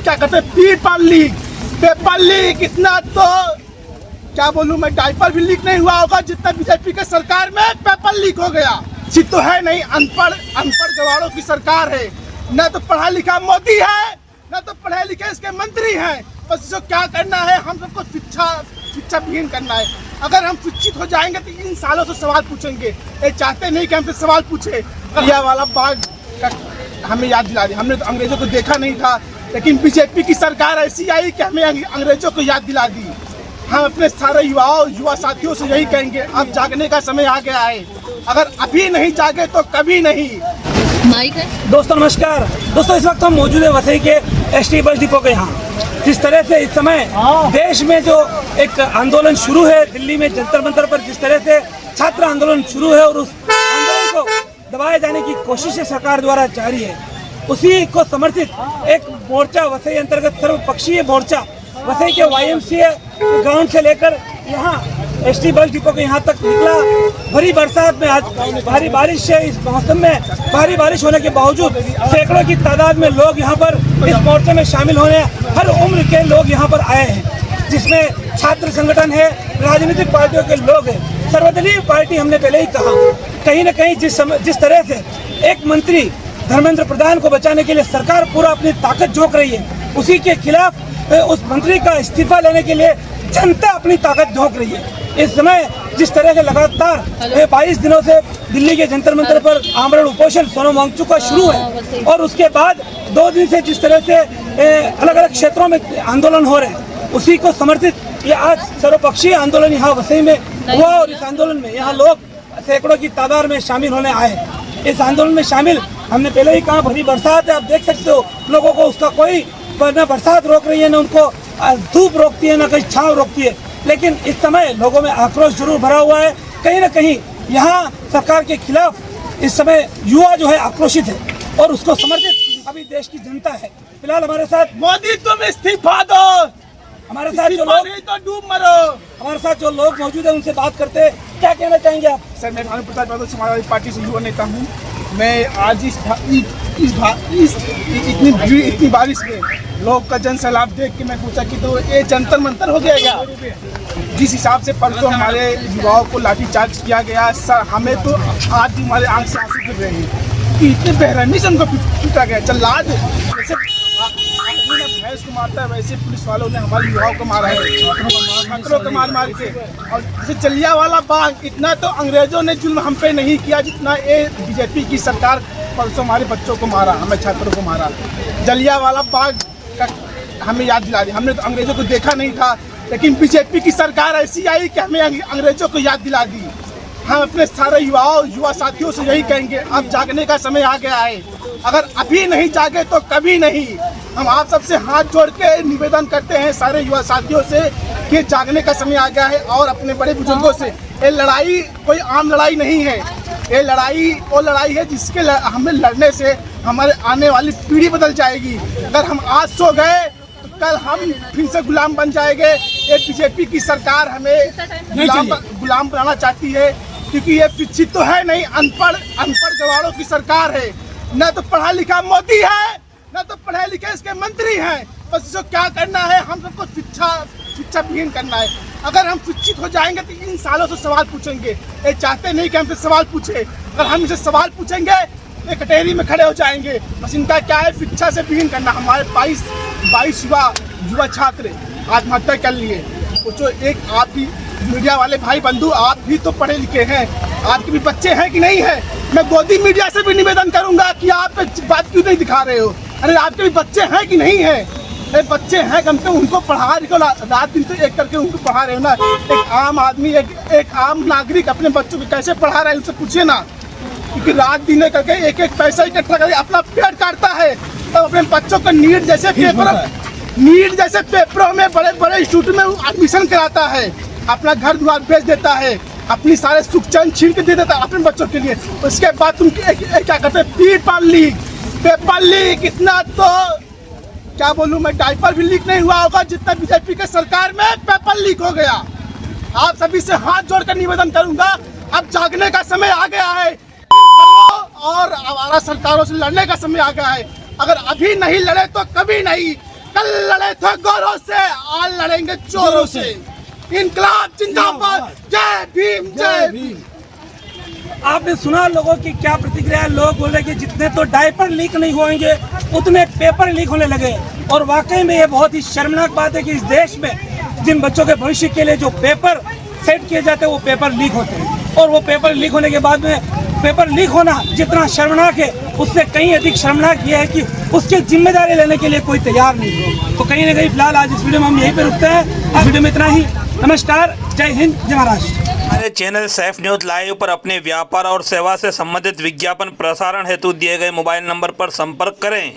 क्या कहते हैं पेपर लीक इतना तो क्या बोलूं मैं, डायपर भी लीक नहीं हुआ होगा जितना बीजेपी के सरकार में पेपर लीक हो गया। सिर्फ तो है नहीं, अनपढ़ गवारों की सरकार है। न तो पढ़ा लिखा मोदी है, न तो पढ़े लिखे इसके मंत्री हैं। बस इसको क्या करना है, हम सबको शिक्षा विहीन करना है। अगर हम शिक्षित हो जाएंगे तो इन सालों से सवाल पूछेंगे। ये चाहते नहीं कि हमसे सवाल पूछे। यह वाला बाग हमें याद दिला दी। हमने तो अंग्रेजों को देखा नहीं था, लेकिन बीजेपी की सरकार ऐसी आई कि हमें अंग्रेजों को याद दिला दी। हम अपने सारे युवा साथियों से यही कहेंगे, अब जागने का समय आ गया है। अगर अभी नहीं जागे तो कभी नहीं। दोस्तों नमस्कार। दोस्तों इस वक्त हम मौजूद है वसई के एसटी बस डिपो के यहाँ। जिस तरह से इस समय देश में जो एक आंदोलन शुरू है, दिल्ली में जंतर मंतर पर जिस तरह से छात्र आंदोलन शुरू है और उस आंदोलन को दबाए जाने की कोशिशें सरकार द्वारा जारी है, उसी को समर्थित एक मोर्चा वसई अंतर्गत सर्वपक्षीय मोर्चा वसई के YMCA ग्राउंड से लेकर यहाँ एसटी बस डिपो के यहाँ तक निकला। भरी बरसात में आज भारी बारिश है। इस मौसम में भारी बारिश होने के बावजूद सैकड़ों की तादाद में लोग यहाँ पर इस मोर्चे में शामिल होने, हर उम्र के लोग यहाँ पर आए हैं, जिसमें छात्र संगठन है, राजनीतिक पार्टियों के लोग हैं, सर्वदलीय पार्टी। हमने पहले ही कहा, कहीं न कहीं जिस तरह से एक मंत्री धर्मेंद्र प्रधान को बचाने के लिए सरकार पूरा अपनी ताकत झोंक रही है, उसी के खिलाफ उस मंत्री का इस्तीफा लेने के लिए जनता अपनी ताकत झोंक रही है। इस समय जिस तरह से लगातार 22 दिनों से दिल्ली के जंतर मंतर पर आमरण उपोषण सोनम वांगचुक का शुरू है, और उसके बाद 2 दिन से जिस तरह से अलग अलग क्षेत्रों में आंदोलन हो रहे हैं, उसी को समर्थित ये आज सर्वपक्षीय आंदोलन यहाँ वसई में हुआ। और इस आंदोलन में यहाँ लोग सैकड़ों की तादाद में शामिल होने आए। इस आंदोलन में शामिल, हमने पहले ही कहा, भरी बरसात है, आप देख सकते हो। लोगों को उसका कोई न बरसात रोक रही है, न उनको धूप रोकती है, न कहीं छांव रोकती है, लेकिन इस समय लोगों में आक्रोश जरूर भरा हुआ है। कहीं ना कहीं यहाँ सरकार के खिलाफ इस समय युवा जो है आक्रोशित है, और उसको समर्थित अभी देश की जनता है। फिलहाल हमारे साथ मोदी तुम इस्तीफा दो, हमारे साथ जो लोग तो डूब मरो, हमारे साथ जो लोग मौजूद है उनसे बात करते हैं। क्या कहना चाहेंगे आप? सर, मैं भानु प्रसाद यादव समाजवादी पार्टी से युवा नेता हूँ। मैं आज इतनी बारिश में लोग का जन सैलाब देख के मैं पूछा कि तो ये जंतर मंतर हो गया क्या? जिस हिसाब से परसों हमारे युवाओं को लाठीचार्ज किया गया, सर हमें तो आज भी हमारे आंख से आंसू गिर रहे हैं कि इतने बेरहमी से उनको पीटा गया। जल्लाद जैसे भैंस को मारता है, वैसे पुलिस वालों ने हमारे युवाओं को मारा है, छात्रों को मार के। और जैसे जलियांवाला बाग, इतना तो अंग्रेजों ने जुल्म हम पे नहीं किया जितना ये बीजेपी की सरकार परसों हमारे बच्चों को मारा, हमें छात्रों को मारा। जलियांवाला बाग का हमें याद दिला दी। हमने तो अंग्रेजों को देखा नहीं था, लेकिन बीजेपी की सरकार ऐसी आई कि हमें अंग्रेजों को याद दिला दी। हम अपने सारे युवा साथियों से यही कहेंगे, अब जागने का समय आ गया है। अगर अभी नहीं जागे तो कभी नहीं। हम आप सबसे हाथ जोड़ के निवेदन करते हैं सारे युवा साथियों से कि जागने का समय आ गया है, और अपने बड़े बुजुर्गों से। ये लड़ाई कोई आम लड़ाई नहीं है, ये लड़ाई वो लड़ाई है जिसके हमें लड़ने से हमारे आने वाली पीढ़ी बदल जाएगी। अगर हम आज सो गए तो कल हम फिर से गुलाम बन जाएंगे। ये बीजेपी की सरकार हमें गुलाम बनाना चाहती है, क्योंकि ये शिक्षित तो है नहीं, अनपढ़ गवारों की सरकार है। न तो पढ़ा लिखा मोदी है, न तो पढ़े लिखे इसके मंत्री हैं। बस इसको क्या करना है, हम सबको शिक्षा विहीन करना है। अगर हम शिक्षित हो जाएंगे तो इन सालों से सवाल पूछेंगे। ये चाहते नहीं कि हमसे सवाल पूछे। अगर हम इनसे सवाल पूछेंगे ये कटहरी में खड़े हो जाएंगे। बस इनका क्या है, शिक्षा से विहीन करना। हमारे 22 युवा छात्र आत्महत्या कर लिए। सोचो, एक आप भी मीडिया वाले भाई बंधु, आप भी तो पढ़े लिखे हैं, आपके भी बच्चे हैं कि नहीं है? मैं गोदी मीडिया से भी निवेदन करूंगा कि आप बात क्यों नहीं दिखा रहे हो? अरे आपके भी बच्चे हैं कि नहीं है? अरे बच्चे हैं, कम से कम उनको पढ़ा रहे हो, रात दिन तो एक करके उनको पढ़ा रहे हो ना। एक आम आदमी, एक आम नागरिक अपने बच्चों को कैसे पढ़ा रहा है उनसे पूछिए ना, क्योंकि रात दिन करके एक पैसा इकट्ठा करके अपना पेट काटता है, तब अपने बच्चों को नीट जैसे पेपरों में बड़े इंस्टीट्यूट में एडमिशन कराता है, अपना घर द्वार बेच देता है, अपनी सारे सुख चैन छीन के दे देता है अपने बच्चों के लिए। उसके बाद तुम क्या कहते हैं, पेपर लीक इतना तो क्या बोलूं मैं, डायपर भी लीक नहीं हुआ होगा जितना बीजेपी के सरकार में पेपर लीक हो गया। आप सभी से हाथ जोड़कर निवेदन करूंगा, अब जागने का समय आ गया है और आवारा सरकारों से लड़ने का समय आ गया है। अगर अभी नहीं लड़े तो कभी नहीं। कल लड़े थे गोरों से, आज लड़ेंगे चोरों से। इनकलाब जिंदाबाद, जय भीम जय भीम। आपने सुना लोगों की क्या प्रतिक्रिया है। लोग बोल रहे कि जितने तो डायपर लीक नहीं होंगे उतने पेपर लीक होने लगे। और वाकई में ये बहुत ही शर्मनाक बात है कि इस देश में जिन बच्चों के भविष्य के लिए जो पेपर सेट किए जाते हैं वो पेपर लीक होते हैं। और वो पेपर लीक होने के बाद में पेपर लीक होना जितना शर्मनाक है उससे कहीं अधिक शर्मनाक ये है कि उसकी जिम्मेदारी लेने के लिए कोई तैयार नहीं है। तो कहीं ना कहीं फिलहाल आज इस वीडियो में हम यहीं पे रुकते हैं। इस वीडियो में इतना ही। नमस्कार, जय हिंद, जय महाराष्ट्र। हमारे चैनल सैफ न्यूज लाइव पर अपने व्यापार और सेवा से संबंधित विज्ञापन प्रसारण हेतु दिए गए मोबाइल नंबर पर संपर्क करें।